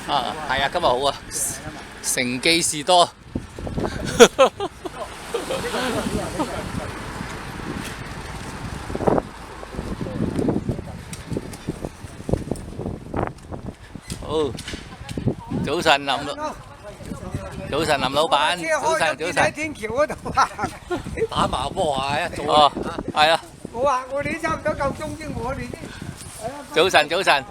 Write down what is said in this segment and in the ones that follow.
啊，係啊，今日好啊，承記士多。好，早晨林老，早晨林老闆，早晨早晨。天橋嗰度啊，打麻波啊！一早哦，係啊，我哋差唔多夠鐘啫，我哋啲。早晨早晨。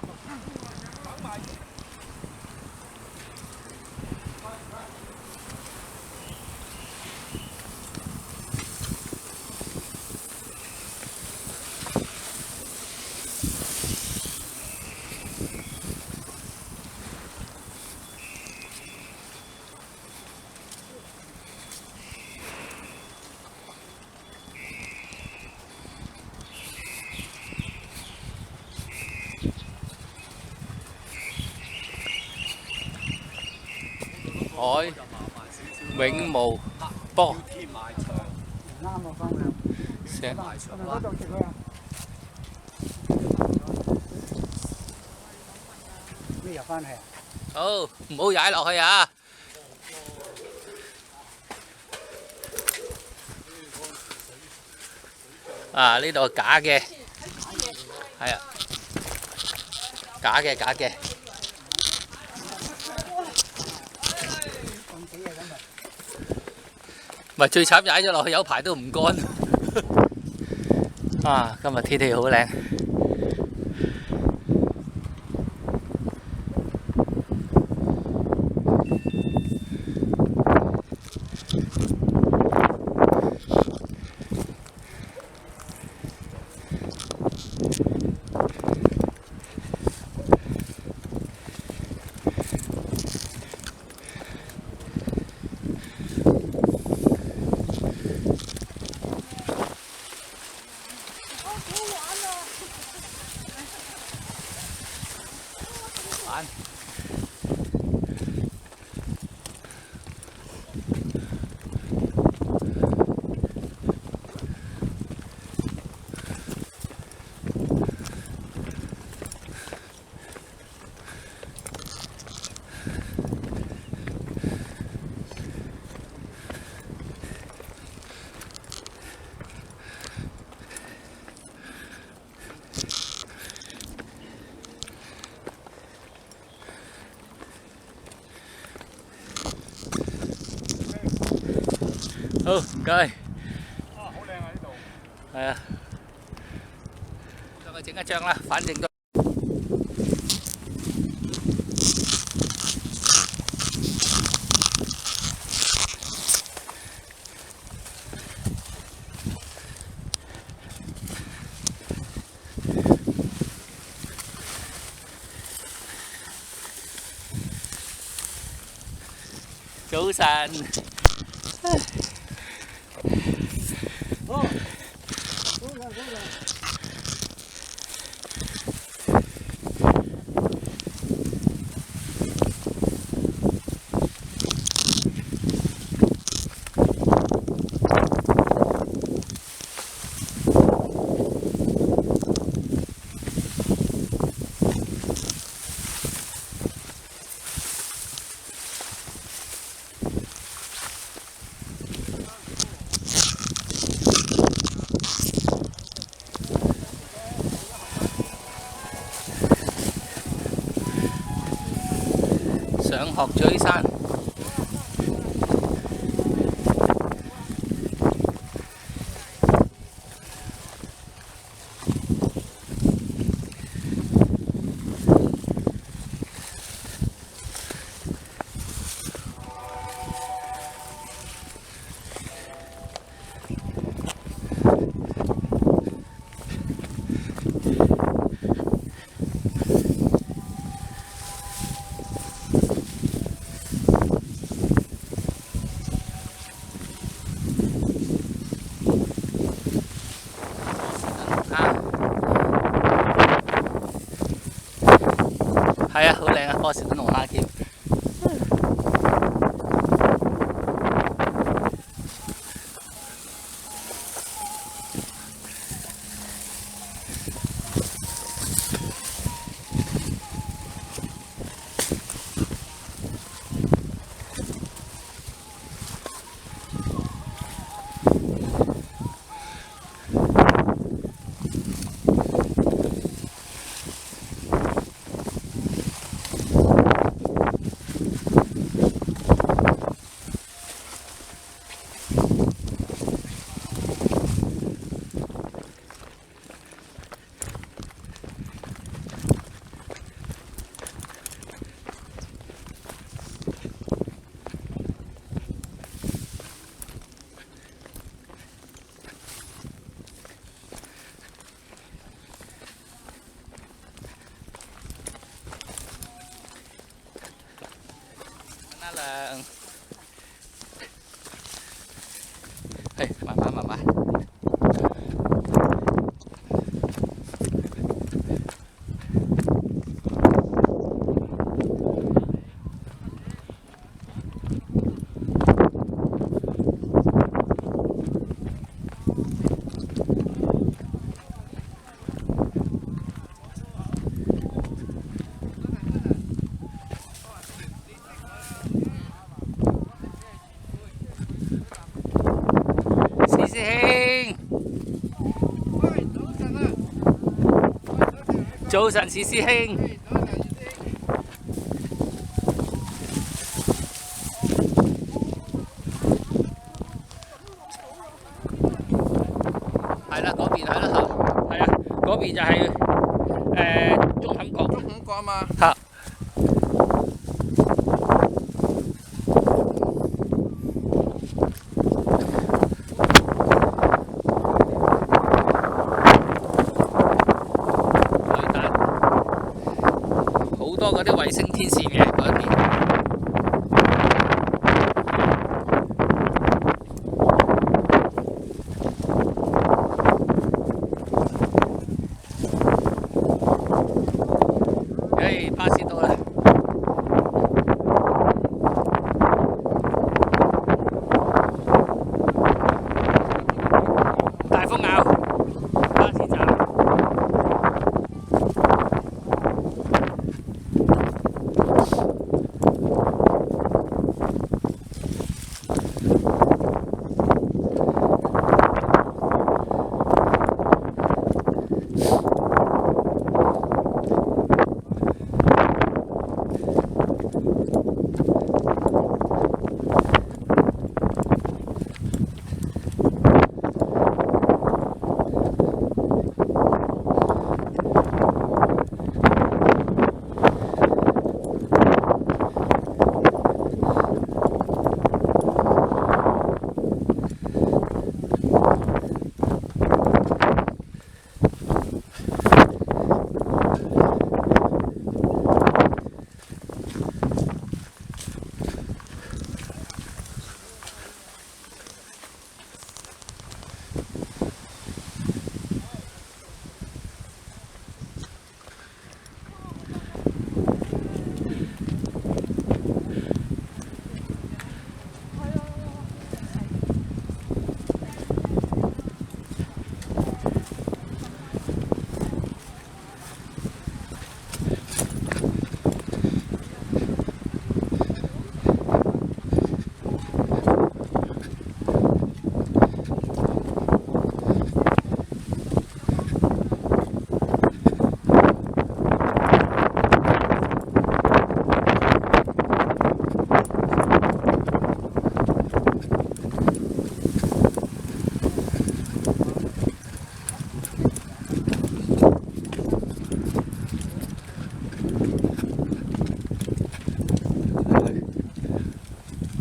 海永無波，天埋牆，啱啊，方向。成係咪嗰度直去啊？咩入翻去啊？好，唔好踩落去啊！啊，呢度係假嘅，係啊，假嘅假嘅。唔係最慘踩咗落去有排都唔乾。啊，今日天氣好靚。玩。好，唔該。啊，好靚啊！呢度係啊，再去整一張啦，反正都。早晨。上鶴咀山。係啊，好靚啊，波士頓龍蝦橋。亮。係，慢慢慢慢。師兄，早晨，史師兄。係啦，嗰邊係啦，係啊，嗰邊就係中肯角。中肯角啊嘛。嚇。好多嗰啲衛星天線嘅嗰邊。巴士到啦。大風坳巴士站。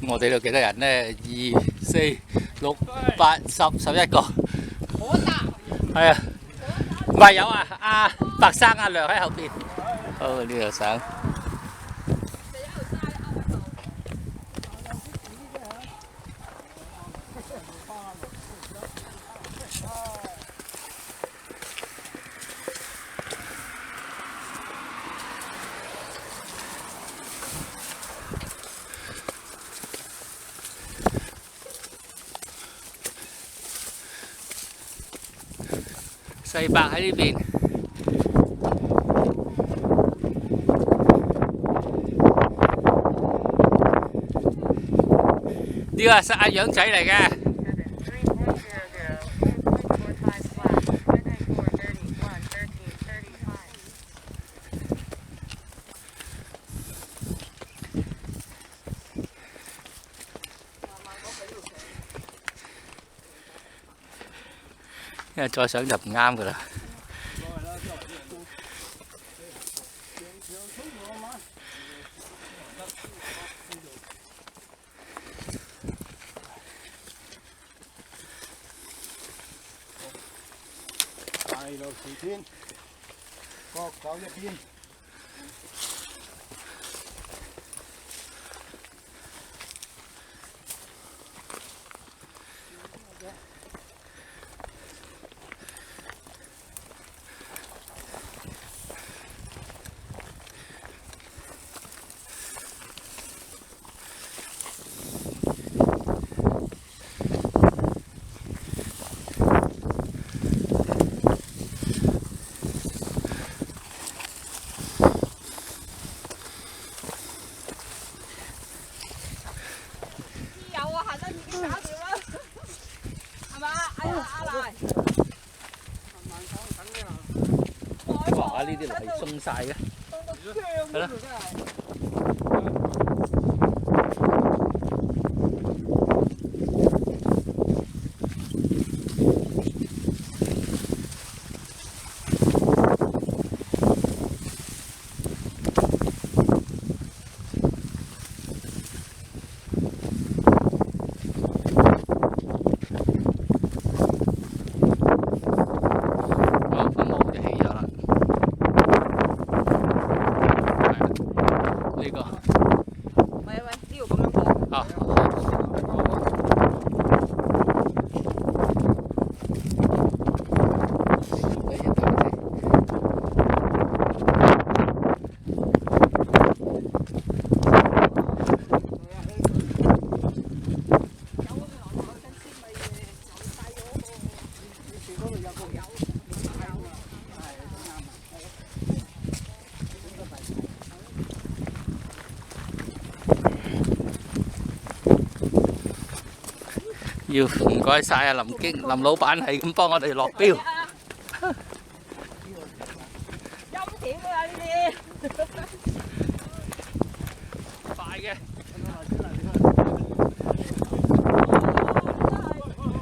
我哋度幾多人呢？2、4、6、8、10、11個。好大。係啊。唔係有啊，阿白生阿亮喺後邊。好，呢度相。細伯喺呢邊，呢個係阿養仔嚟嘅。因為再上就唔啱噶啦。大路時天，各走一邊。凍晒嘅。係咯。要唔該晒啊林老闆係咁幫我哋落標。陰險啊呢啲！快嘅。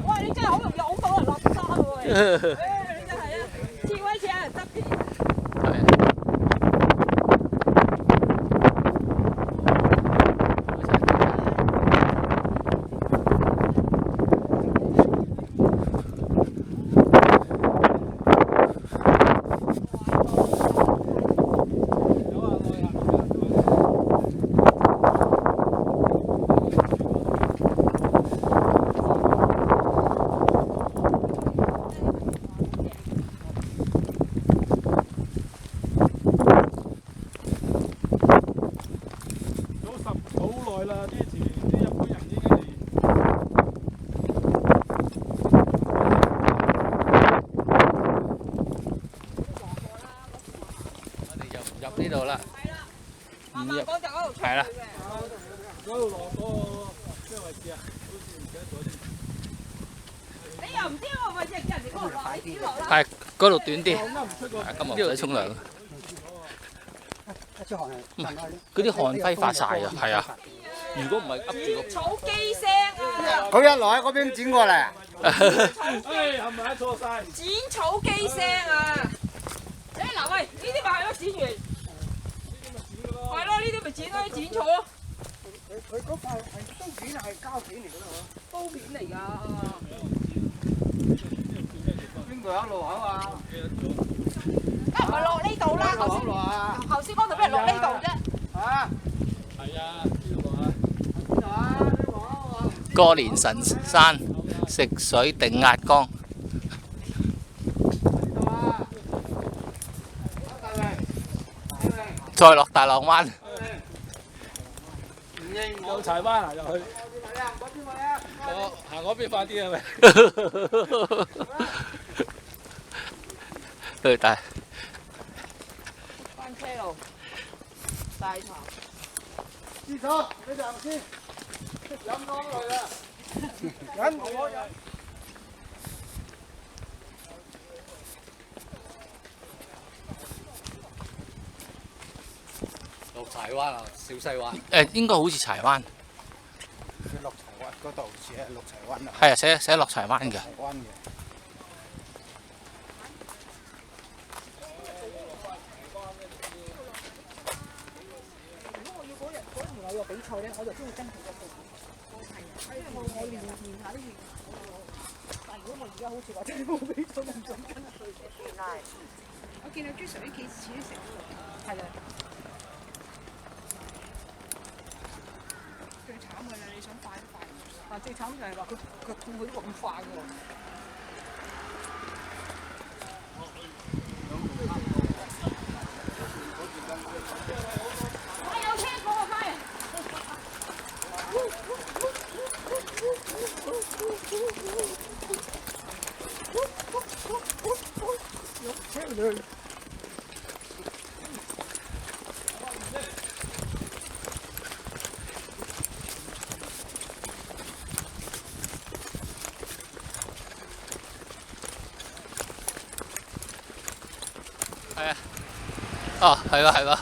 哇！你真係好容易擁到人落沙喎！你真係啊，似威似有人執片。呢度啦，慢慢講就嗰度出係啦，嗰度落嗰個咩位置啊？好似唔記得咗添。你又唔知我位置叫人哋嗰度落，你點落啦？係嗰度短啲，啱唔出個。今日唔使沖涼。出汗嗰啲汗揮發晒啊，係啊。如果唔係噏住個草機聲啊！佢一路喺嗰邊剪過嚟。唉，係咪錯晒？剪草機聲啊！誒嗱喂，呢啲咪係咯，剪完。係咯，呢啲咪剪咯，剪草咯。佢嗰塊係刀片係膠片嚟㗎嘛？刀片嚟㗎。邊個有路口啊？梗唔係落呢度啦，頭先嗰度俾人落呢度啫。啊？係啊，呢度啊。邊度啊？呢度啊？過連神山食水定壓缸。再落大浪灣。有柴灣啊，入去。我行嗰邊快啲啊咪。對，但係翻車路，大潭。廁所，你行先。飲湯來啦。飲我飲。落柴灣啊，小西灣。誒應該好似柴灣。落柴灣嗰度似係落柴灣啊。係啊，寫落柴灣嘅。灣嘅。有比賽咧，我就中意跟佢個步。係啊，我練下啲嘢。但如果我而家好似話真係冇比賽，唔想跟佢。原來。我見到朱 Sir 啲幾次都食喎。係啊。最慘㗎啦！你想快都快唔到。但最慘就係話佢痛佢都咁快㗎喎。哦，係喎係喎。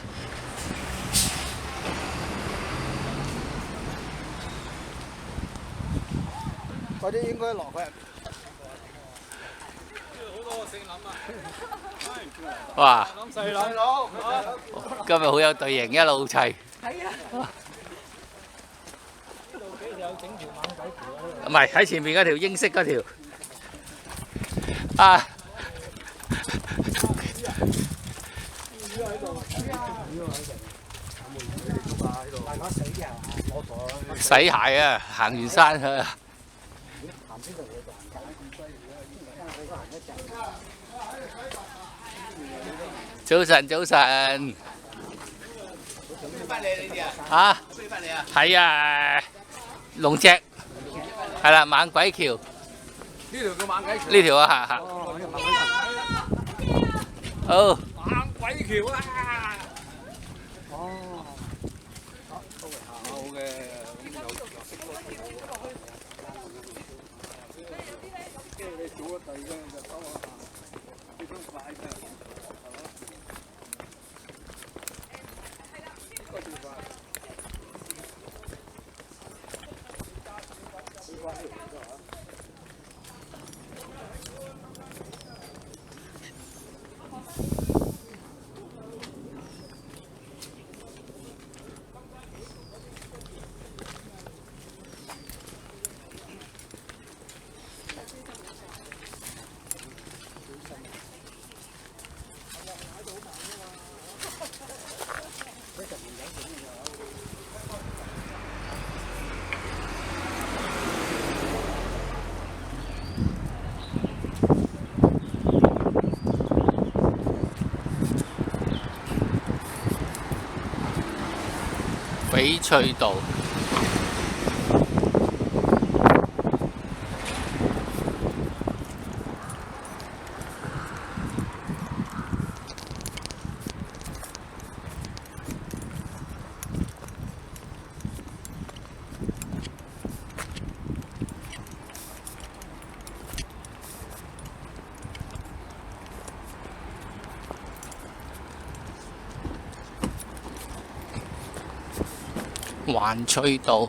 嗰啲應該落去。哇！細佬，今日好有隊形，一路齊。係啊。唔係喺前面嗰條英式嗰條。啊！洗鞋啊！行完山去。早晨，早晨。嚇？係啊，龍脊係啦，猛鬼橋。呢條叫猛鬼橋。呢條啊，嚇。好。猛鬼橋啊！哦，好嘅，咁有識多啲好嘅。即係你早一隊嘅就幫我行，呢種快嘅，係嘛？多啲快。翡翠道。環翠道。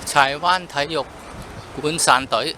柴灣體育館散隊。